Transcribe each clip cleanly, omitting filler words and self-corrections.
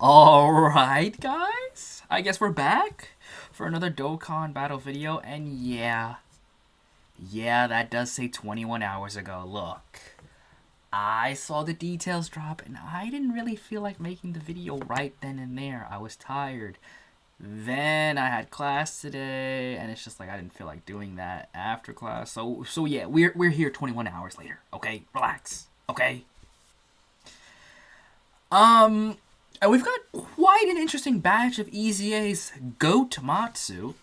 Alright, guys. I guess we're back for another Dokkan battle video. And yeah, that does say 21 hours ago. Look, I saw the details drop and I didn't really feel like making the video right then and there. I was tired. Then I had class today, and it's just like I didn't feel like doing that after class. So yeah, we're here 21 hours later. Okay, relax. Okay. And we've got quite an interesting batch of EZA's GOAT Matsu.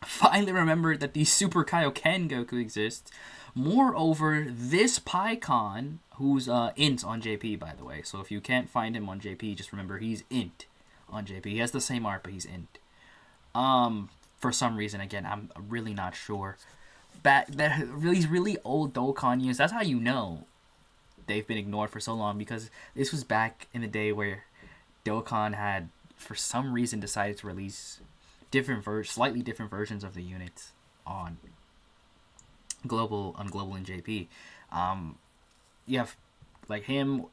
Finally remembered that the Super Kaioken Goku exists. Moreover, this Pikkon, who's int on JP, by the way. So if you can't find him on JP, just remember he's int on JP. He has the same art, but he's int. For some reason, again, I'm really not sure. These really old Dokkan units, that's how you know they've been ignored for so long, because this was back in the day where Dokkan had, for some reason, decided to release slightly different versions of the units on Global and JP. You have like him.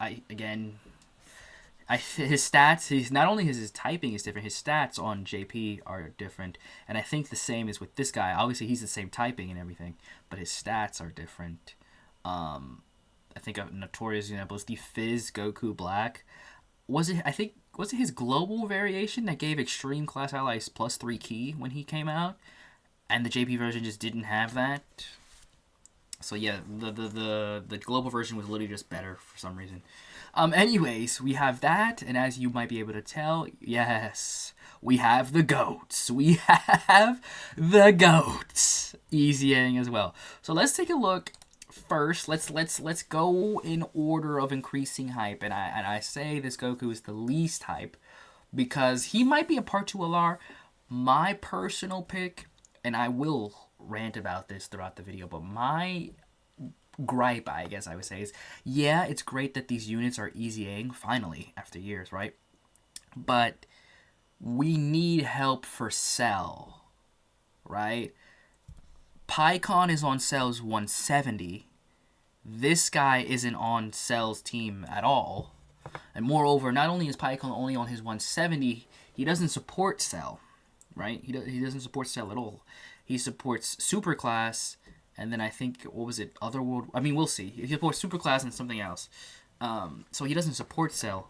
His stats. He's not only his typing is different. His stats on JP are different, and I think the same is with this guy. Obviously, he's the same typing and everything, but his stats are different. I think a notorious example is the Fizz Goku Black. Was it his global variation that gave Extreme Class Allies +3 key when he came out, and the JP version just didn't have that? So yeah, the global version was literally just better for some reason. Anyways, we have that, and as you might be able to tell, yes, we have the goats. We have the goats EZAing as well. So let's take a look. First, let's go in order of increasing hype, and I say this Goku is the least hype because he might be a Part 2 LR. My personal pick, and I will rant about this throughout the video, but my gripe, I guess I would say, is yeah, it's great that these units are EZAing finally after years, right? But we need help for Cell, right? Pikkon is on Cell's 170. This guy isn't on Cell's team at all. And moreover, not only is Pikkon only on his 170, he doesn't support Cell, right? He doesn't support Cell at all. He supports Superclass, and then I think, what was it, Otherworld? I mean, we'll see. He supports Superclass and something else. So he doesn't support Cell.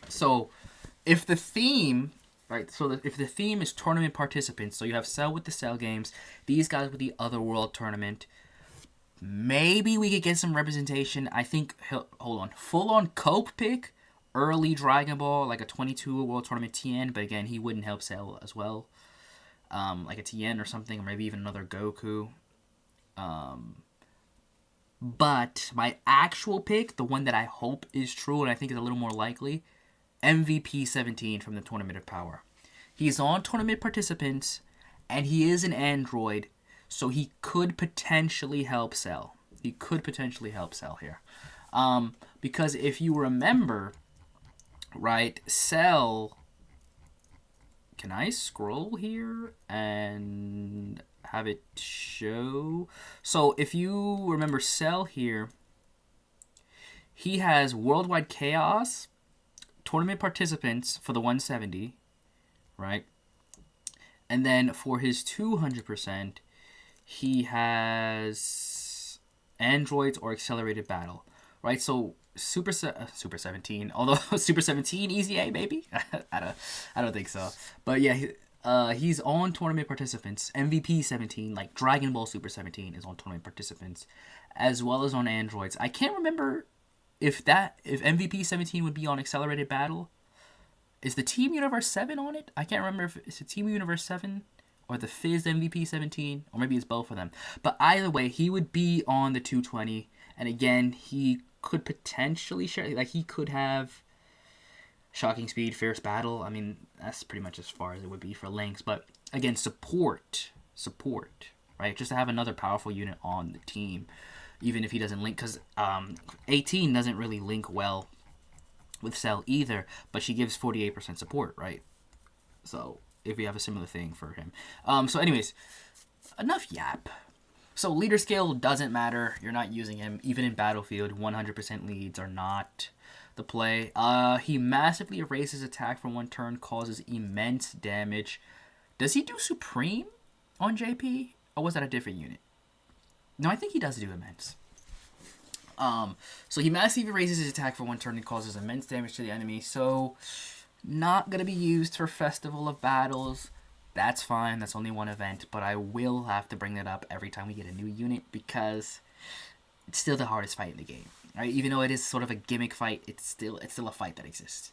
So if the theme... Right, so if the theme is tournament participants, so you have Cell with the Cell games, these guys with the Otherworld tournament, maybe we could get some representation. I think, hold on, full-on Cope pick, early Dragon Ball, like a 22 World Tournament TN, but again, he wouldn't help Cell as well. Like a TN or something, or maybe even another Goku. But my actual pick, the one that I hope is true, and I think is a little more likely, MVP 17 from the Tournament of Power. He's on Tournament Participants, and he is an android, so he could potentially help Cell. He could potentially help Cell here. Because if you remember, right, Cell... Can I scroll here and have it show? So if you remember Cell here, he has Worldwide Chaos, Tournament Participants for the 170, right? And then for his 200%, he has Androids or Accelerated Battle, right? So Super 17, although Super 17 EZA maybe? I don't think so. But yeah, he's on Tournament Participants. MVP 17, like Dragon Ball Super 17 is on Tournament Participants, as well as on Androids. I can't remember if MVP 17 would be on Accelerated Battle. Is the Team Universe 7 on it? I can't remember if it's the Team Universe 7 or the Fizz MVP 17, or maybe it's both of them. But either way, he would be on the 220, and again, he could potentially share, like he could have Shocking Speed, Fierce Battle. I mean, that's pretty much as far as it would be for lengths. But again, support, right? Just to have another powerful unit on the team, even if he doesn't link, because 18 doesn't really link well with Cell either, but she gives 48% support, right? So if we have a similar thing for him. So anyways, enough yap. So leader skill doesn't matter. You're not using him. Even in Battlefield, 100% leads are not the play. He massively erases attack for one turn, causes immense damage. Does he do Supreme on JP? Or was that a different unit? No, I think he does do immense. So he massively raises his attack for one turn and causes immense damage to the enemy. So, not going to be used for Festival of Battles. That's fine. That's only one event. But I will have to bring that up every time we get a new unit because it's still the hardest fight in the game. Right? Even though it is sort of a gimmick fight, it's still a fight that exists.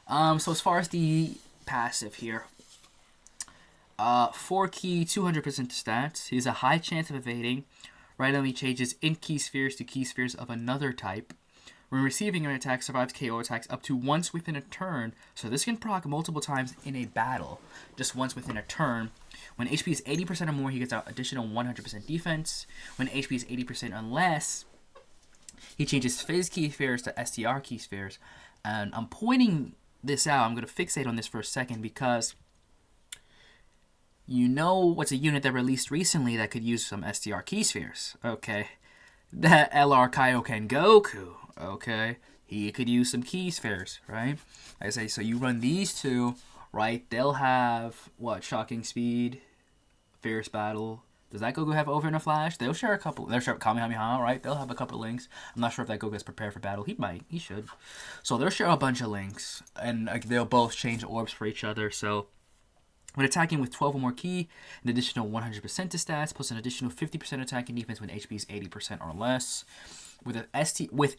So as far as the passive here, 4 key, 200% stats. He has a high chance of evading. Randomly changes int key spheres to key spheres of another type. When receiving an attack, survives KO attacks up to once within a turn. So this can proc multiple times in a battle, just once within a turn. When HP is 80% or more, he gets out additional 100% defense. When HP is 80% or less, he changes Fizz key spheres to STR key spheres. And I'm pointing this out. I'm going to fixate on this for a second because you know what's a unit that released recently that could use some STR key spheres? Okay. That LR Kaioken Goku. Okay. He could use some key spheres, right? I say, so you run these two, right? They'll have, what, Shocking Speed, Fierce Battle. Does that Goku have Over in a Flash? They'll share a couple. They'll share Kamehameha, right? They'll have a couple links. I'm not sure if that Goku is prepared for battle. He might. He should. So they'll share a bunch of links. And they'll both change orbs for each other, so when attacking with 12 or more ki, an additional 100% to stats, plus an additional 50% attack and defense when HP is 80% or less. With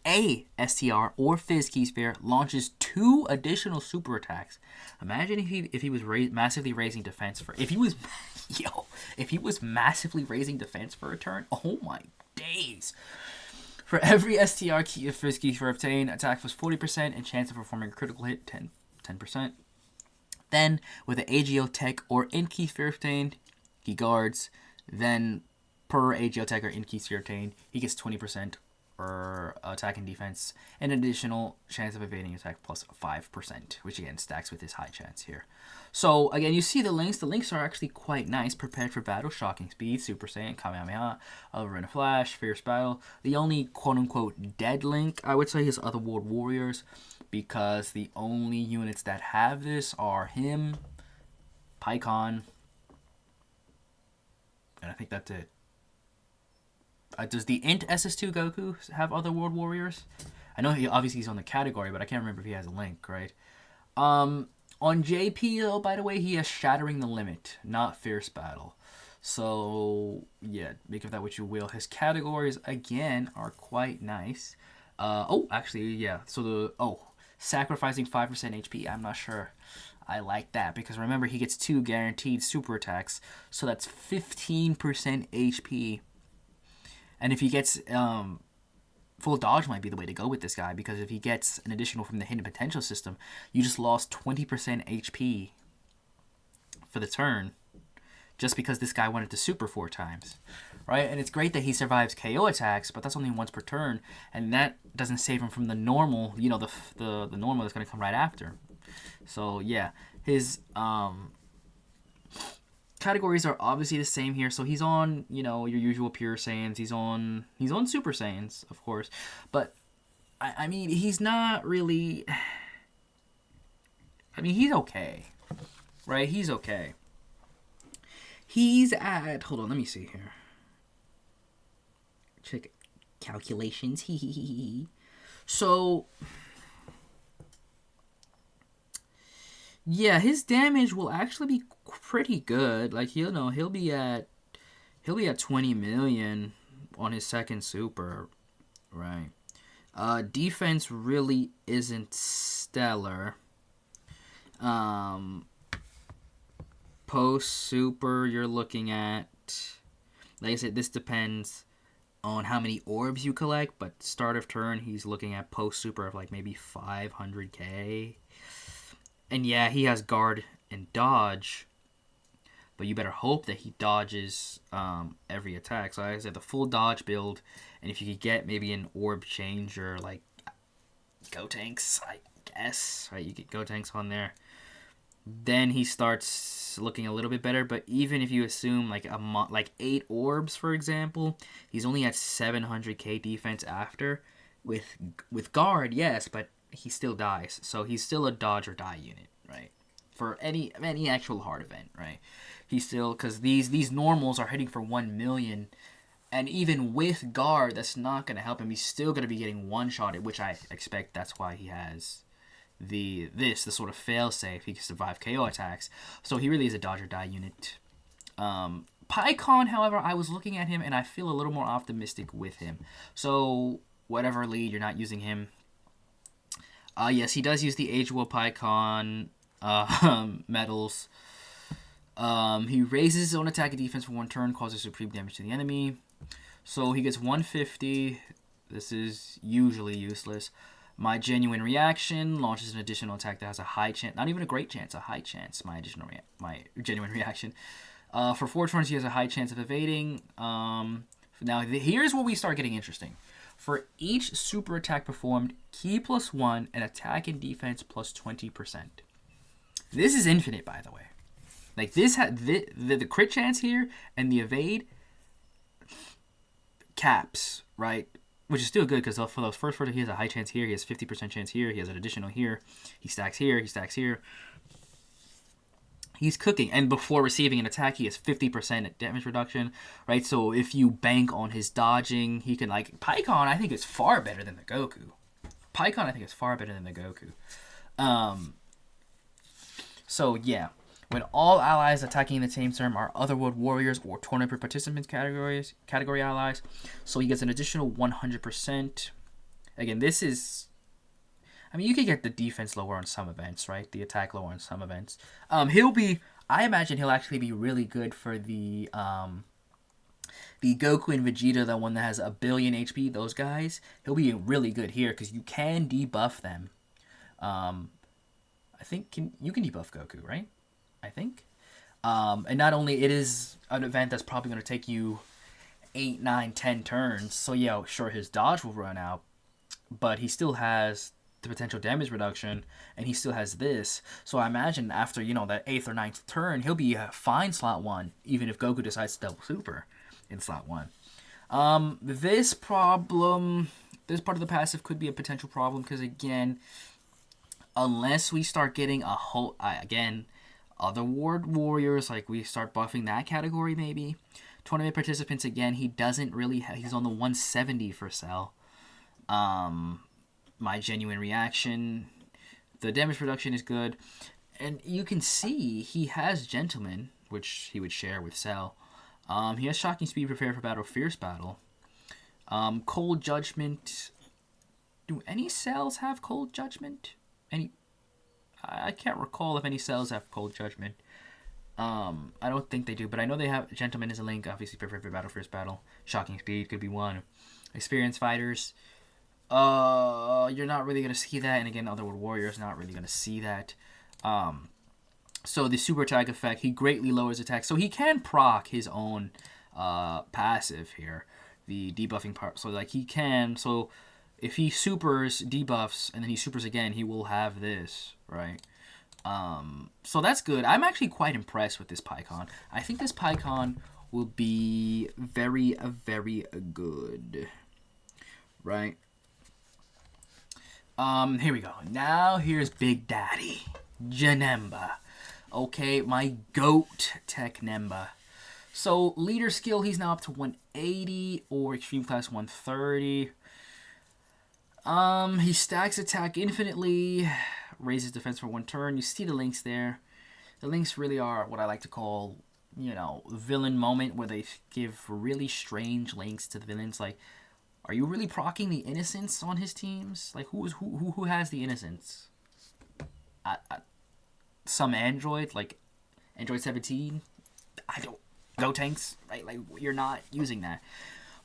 a STR or Fizz key sphere, launches 2 additional super attacks. Imagine if he was massively raising defense for if he was massively raising defense for a turn. Oh my days! For every STR key Fizz key sphere obtained, attack was 40% and chance of performing a critical hit 10%. Then, with the AGL TEQ or int key sphere obtained, he guards. Then, per AGL TEQ or int key sphere obtained, he gets 20% for attack and defense, an additional chance of evading attack plus 5%, which again stacks with his high chance here. So, again, you see the links. The links are actually quite nice. Prepared for battle, Shocking Speed, Super Saiyan, Kamehameha, Over in a Flash, Fierce Battle. The only quote-unquote dead link, I would say, is Otherworld Warriors, because the only units that have this are him, Pikkon, and I think that's it. Does the int SS2 Goku have Otherworld Warriors? I know he's on the category, but I can't remember if he has a link, right? On JP, though, by the way, he has Shattering the Limit, not Fierce Battle. So, yeah, make of that what you will. His categories, again, are quite nice. Sacrificing 5% HP, I'm not sure I like that, because remember, he gets 2 guaranteed super attacks, so that's 15% HP. And if he gets, full dodge might be the way to go with this guy, because if he gets an additional from the hidden potential system, you just lost 20% HP for the turn, just because this guy wanted to super 4 times. Right, and it's great that he survives KO attacks, but that's only once per turn, and that doesn't save him from the normal, the normal that's going to come right after. So yeah, his categories are obviously the same here. So he's on, your usual pure Saiyans. He's on Super Saiyans, of course, but I mean, he's not really. I mean, he's okay, right? He's okay. He's at. Hold on, let me see here. Check calculations. So, yeah, his damage will actually be pretty good. Like he'll be at 20 million on his second super, right? Defense really isn't stellar. Post super, you're looking at, like I said, this depends on how many orbs you collect, but start of turn, he's looking at post super of like maybe 500k. And yeah, he has guard and dodge, but you better hope that he dodges every attack. So like I said, the full dodge build, and if you could get maybe an orb changer like Gotenks, I guess, right? You get Gotenks on there. Then he starts looking a little bit better. But even if you assume like like 8 orbs, for example, he's only at 700k defense after. With guard, yes, but he still dies. So he's still a dodge or die unit, right? For any actual hard event, right? He's still, because these normals are hitting for 1 million, and even with guard, that's not gonna help him. He's still gonna be getting one-shotted, which I expect that's why he has the sort of fail-safe. He can survive KO attacks, so he really is a dodge or die unit. Pikkon, however, I was looking at him and I feel a little more optimistic with him. So whatever lead you're not using him. Yes, he does use the Age War Pikkon medals. He raises his own attack and defense for 1 turn, causes supreme damage to the enemy. So he gets 150. This is usually useless. My genuine reaction launches an additional attack that has a high chance, not even a great chance, a high chance. My genuine reaction. For 4 turns, he has a high chance of evading. Now here's where we start getting interesting. For each super attack performed, key +1 and attack and defense +20%. This is infinite, by the way. Like this had the crit chance here and the evade caps, right? Which is still good because for those first he has a high chance here, he has 50% chance here, he has an additional here, he stacks here, he stacks here. He's cooking, and before receiving an attack, he has 50% damage reduction, right? So if you bank on his dodging, he can, like, Pikkon, I think is far better than the Goku. So yeah, when all allies attacking the same term are Otherworld Warriors or Tournament Participants category allies, so he gets an additional 100%. Again, this is, I mean, you can get the defense lower on some events, right? The attack lower on some events. I imagine he'll actually be really good for the Goku and Vegeta, the one that has 1 billion HP, those guys. He'll be really good here because you can debuff them. I think you can debuff Goku, right? I think. And not only, it is an event that's probably going to take you 8, 9, 10 turns. So yeah, sure, his dodge will run out, but he still has the potential damage reduction, and he still has this. So I imagine after, that 8th or 9th turn, he'll be a fine slot 1, even if Goku decides to double super in slot 1. This part of the passive could be a potential problem, because again, unless we start getting a whole, again, Otherworld Warriors, like we start buffing that category maybe. Tournament Participants, again, he doesn't really he's on the 170 for Cell. My genuine reaction, the damage reduction is good, and you can see he has Gentleman, which he would share with Cell. He has Shocking Speed, Prepare for Battle, Fierce Battle. Cold Judgment. Do any Cells have Cold Judgment? I can't recall if any Cells have Cold Judgment. I don't think they do, but I know they have. Gentleman is a link, obviously, Prepare for Battle, Fierce Battle. Shocking Speed could be one. Experienced Fighters. You're not really going to see that, and again, Otherworld Warriors not really going to see that. So the super attack effect, he greatly lowers attack, so he can proc his own passive here, the debuffing part. So like he can, so if he supers, debuffs, and then he supers again, he will have this, right? So that's good. I'm actually quite impressed with this Pikkon. I think this Pikkon will be very, very good, right? Here we go. Now here's Big Daddy, Janemba. Okay, my GOAT Tech Nemba. So leader skill, he's now up to 180 or extreme class 130. He stacks attack infinitely, raises defense for 1 turn. You see the links there. The links really are what I like to call, villain moment, where they give really strange links to the villains. Like, are you really proccing the innocents on his teams? Like, who has the innocents? Some android, like Android 17. I don't. Go tanks, right? Like, you're not using that.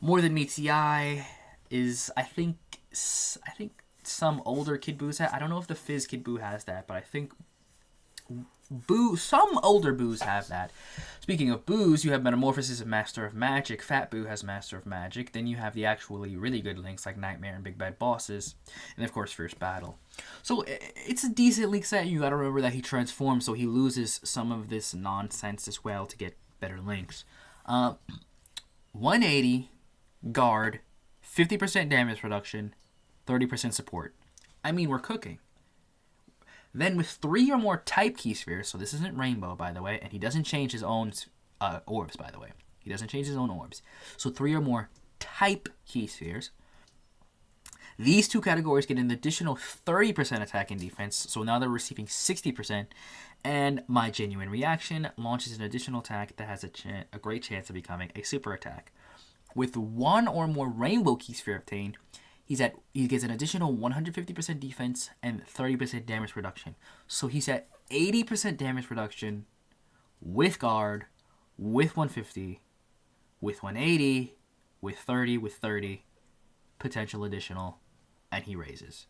More Than Meets the Eye is, I think some older Kid Boos have. I don't know if the Fizz Kid Boo has that, but I think Some older boos have that. Speaking of boos, you have Metamorphosis of Master of Magic. Fat Boo has Master of Magic. Then you have the actually really good links like Nightmare and Big Bad Bosses. And of course, Fierce Battle. So it's a decent link set. You gotta remember that he transforms, so he loses some of this nonsense as well to get better links. 180, guard, 50% damage reduction, 30% support. I mean, we're cooking. Then with 3 or more type key spheres, so this isn't rainbow, by the way, and he doesn't change his own orbs, by the way. He doesn't change his own orbs. So 3 or more type key spheres. These 2 categories get an additional 30% attack and defense, so now they're receiving 60%. And my Genuine Reaction launches an additional attack that has a great chance of becoming a super attack. With 1 or more rainbow key sphere obtained, he gets an additional 150% defense and 30% damage reduction. So he's at 80% damage reduction with guard, with 150, with 180, with 30, with 30, potential additional, and he raises.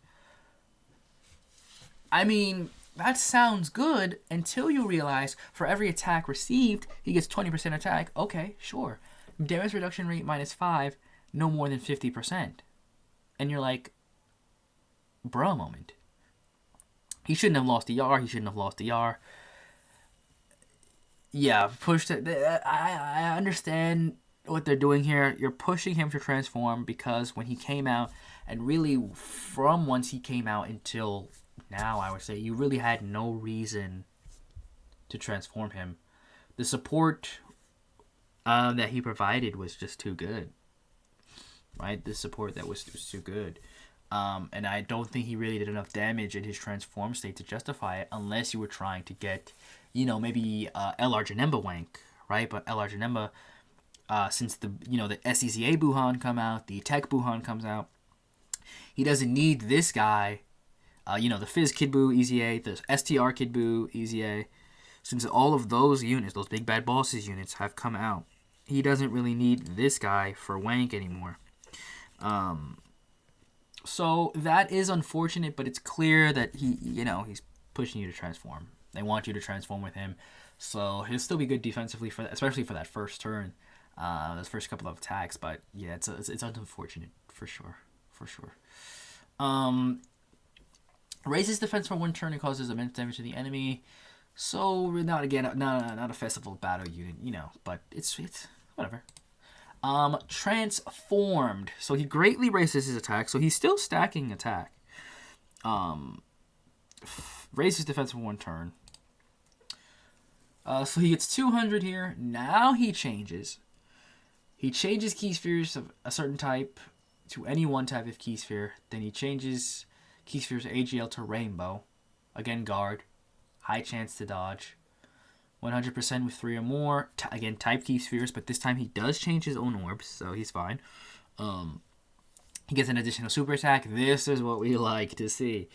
I mean, that sounds good until you realize for every attack received, he gets 20% attack. Okay, sure. Damage reduction rate -5, no more than 50%. And you're like, bruh moment. He shouldn't have lost the ER. He shouldn't have lost the ER. Yeah, pushed it. I understand what they're doing here. You're pushing him to transform because when he came out, and really from once he came out until now, I would say, you really had no reason to transform him. The support that he provided was just too good. Right, the support that was too good, and I don't think he really did enough damage in his transform state to justify it, unless you were trying to get, maybe LR Janemba wank, right? But LR Janemba, since the SEZA Buhan come out, the TEQ Buhan comes out, he doesn't need this guy, the Fizz Kid Buu EZA, the STR Kid Buu EZA, since all of those units, those Big Bad Bosses units, have come out, he doesn't really need this guy for wank anymore. So that is unfortunate, but it's clear that he's pushing you to transform. They want you to transform with him, so he'll still be good defensively especially for that first turn, those first couple of attacks. But yeah, it's unfortunate for sure. Raises defense for 1 turn and causes immense damage to the enemy. So not a festival battle unit, but it's whatever. Transformed. So he greatly raises his attack. So he's still stacking attack. Raises defense for 1 turn. So he gets 200 here. Now he changes. He changes key spheres of a certain type to any one type of key sphere. Then he changes key spheres AGL to rainbow. Again, guard. High chance to dodge. 100% with 3 or more. Again, type key spheres, but this time he does change his own orbs, so he's fine. He gets an additional super attack. This is what we like to see.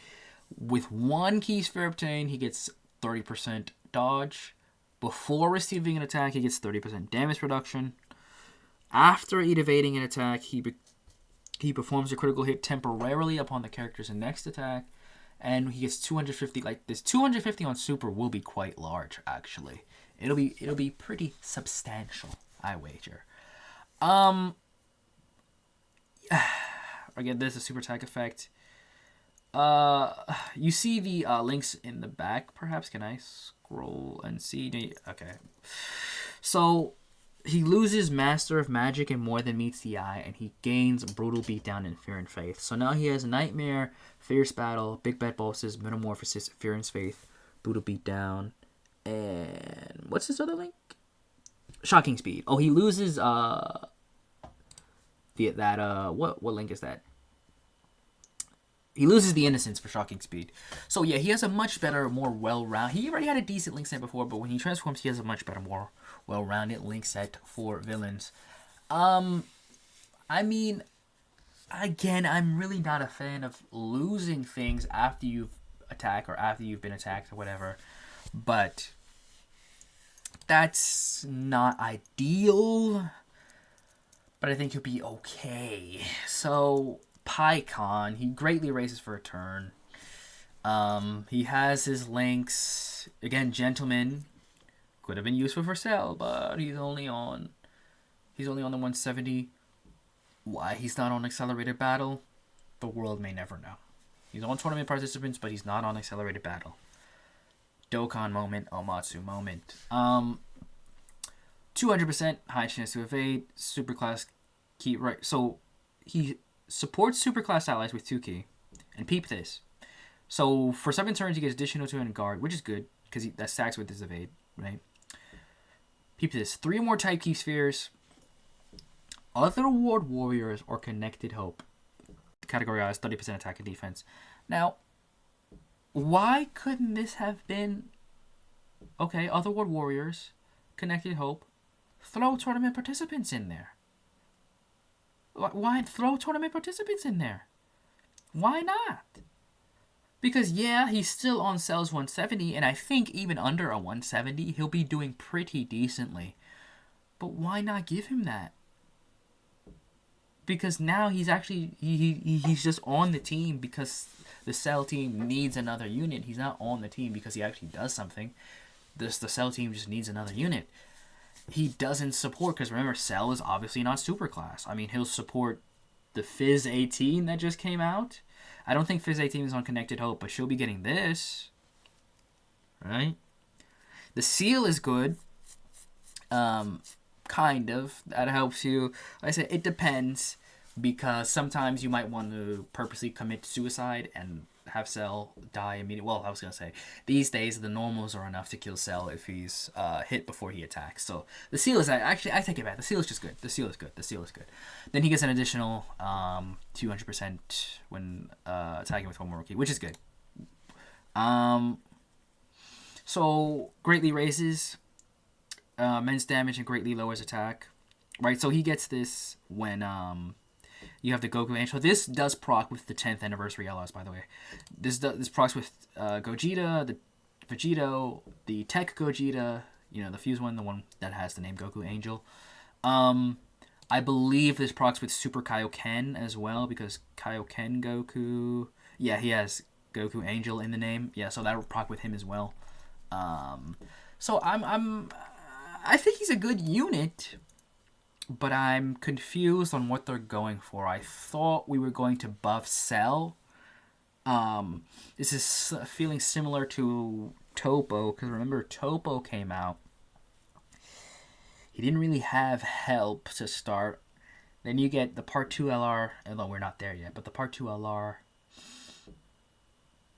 With 1 key sphere obtained, he gets 30% dodge. Before receiving an attack, he gets 30% damage reduction. After evading an attack, he performs a critical hit temporarily upon the character's next attack. And he gets 250. Like this 250 on super will be quite large, actually. It'll be pretty substantial, I wager. Again, there's a super attack effect. You see the links in the back, perhaps. Can I scroll and see? Okay. So he loses Master of Magic and More Than Meets the Eye, and he gains Brutal Beatdown and Fear and Faith. So now he has Nightmare, Fierce Battle, Big Bad Bosses, Metamorphosis, Fear and Faith, Brutal Beatdown, and what's this other link? Shocking Speed. Oh, he loses what link is that? He loses the Innocence for Shocking Speed. So yeah, he has a much better, more well-rounded... He already had a decent link set before, but when he transforms, he has a much better, more well-rounded link set for villains. I mean, again, I'm really not a fan of losing things after you've attacked or after you've been attacked or whatever. But that's not ideal. But I think he'll be okay. So... Pikkon, he greatly raises for a turn. He has his links. Again, Gentleman could have been useful for Cell, but he's only on the 170. Why he's not on Accelerated Battle, the world may never know. He's on Tournament Participants, but he's not on Accelerated Battle. Dokkan moment, OMATSU moment. 200% high chance to evade. Superclass key, right? So he supports Superclass allies with 2 key. And peep this. So for 7 turns, he gets additional 2 and guard, which is good, because that stacks with his evade, right? Peep this. 3 more type key spheres. Other Ward Warriors or Connected Hope. Categorized 30% attack and defense. Now, why couldn't this have been... Okay, Other Ward Warriors, Connected Hope. Throw Tournament Participants in there. Why throw Tournament Participants in there? Why not? Because, yeah, he's still on Cell's 170, and I think even under a 170, he'll be doing pretty decently. But why not give him that? Because now he's actually, he's just on the team because the Cell team needs another unit. He's not on the team because he actually does something. The Cell team just needs another unit. He doesn't support, because remember, Cell is obviously not Superclass. I mean, he'll support the Fizz 18 that just came out. I don't think Fizz 18 is on Connected Hope, but she'll be getting this. Right? The Seal is good. Kind of. That helps you. Like I said, it depends, because sometimes you might want to purposely commit suicide and have Cell die immediately. Well, I was going to say, these days the normals are enough to kill Cell if he's hit before he attacks. So the Seal is, actually, I take it back. The Seal is just good. The Seal is good. The Seal is good. Then he gets an additional 200% when attacking with 1 more key, which is good. So greatly raises men's damage and greatly lowers attack. Right, so he gets this when you have the Goku Angel. This does proc with the 10th anniversary LRs, by the way. This procs with Gogeta, the Vegito, the TEQ Gogeta, the fuse one, the one that has the name Goku Angel. I believe this procs with Super Kaioken as well, because Kaioken Goku, yeah, he has Goku Angel in the name. Yeah, so that will proc with him as well. So I think he's a good unit, but I'm confused on what they're going for. I thought we were going to buff Cell. This is feeling similar to Topo, because remember, Topo came out. He didn't really have help to start. Then you get the Part 2 LR, although we're not there yet, but the Part 2 LR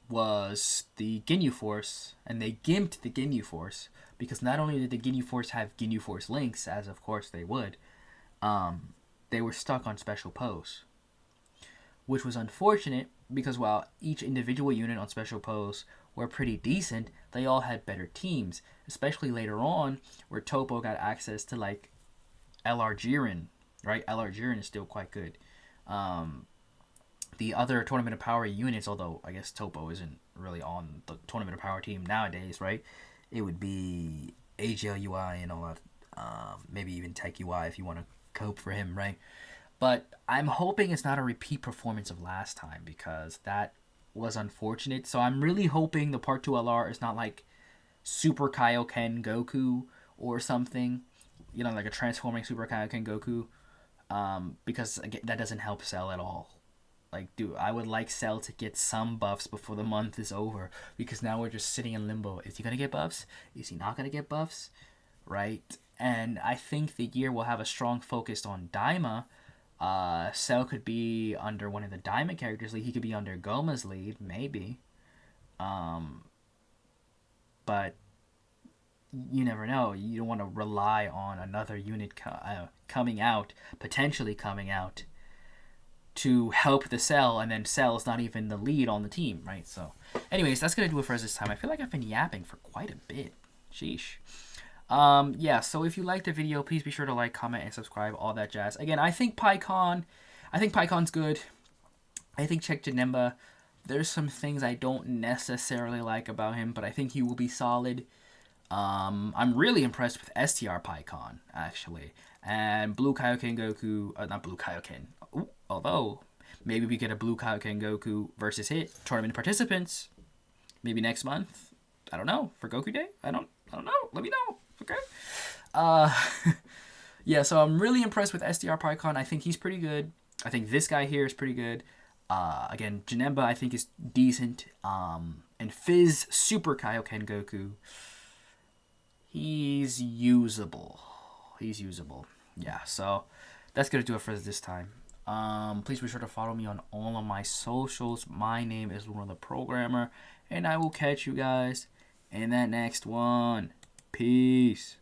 was the Ginyu Force, and they gimped the Ginyu Force, because not only did the Ginyu Force have Ginyu Force links, as of course they would, they were stuck on special pose, which was unfortunate, because while each individual unit on special pose were pretty decent, they all had better teams, especially later on, where Topo got access to, like, LR Jiren, right? LR Jiren is still quite good. The other Tournament of Power units, although I guess Topo isn't really on the Tournament of Power team nowadays, right? It would be AGL UI and all that, maybe even TEQ UI if you want to cope for him, right? But I'm hoping it's not a repeat performance of last time, because that was unfortunate. So I'm really hoping the Part 2 LR is not like Super Kaioken Goku or something, like a transforming Super Kaioken Goku, because again, that doesn't help Cell at all. Like, dude, I would like Cell to get some buffs before the month is over, because now we're just sitting in limbo. Is he going to get buffs? Is he not going to get buffs? Right? And I think the year will have a strong focus on Daima. Cell could be under one of the Daima characters' lead. He could be under Goma's lead, maybe. But you never know. You don't want to rely on another unit potentially coming out, to help the Cell, and then Cell is not even the lead on the team, right? So, anyways, that's going to do it for us this time. I feel like I've been yapping for quite a bit. Sheesh. Yeah, so if you liked the video, please be sure to like, comment, and subscribe, all that jazz. Again, I think Pikkon's good. I think check Janemba. There's some things I don't necessarily like about him, but I think he will be solid. I'm really impressed with STR Pikkon, actually. And Blue Kaioken Goku, not Blue Kaioken. Although, maybe we get a Blue Kaioken Goku versus Hit Tournament Participants. maybe next month. I don't know. For Goku Day? I don't know. Let me know. Okay. Uh, yeah, so I'm really impressed with SDR Pikkon. I think he's pretty good. I think this guy here is pretty good. Again, Janemba I think is decent. And Fizz Super Kaioken Goku. He's usable. Yeah, so that's gonna do it for this time. Please be sure to follow me on all of my socials. My name is Luna the Programmer, and I will catch you guys in that next one. Peace.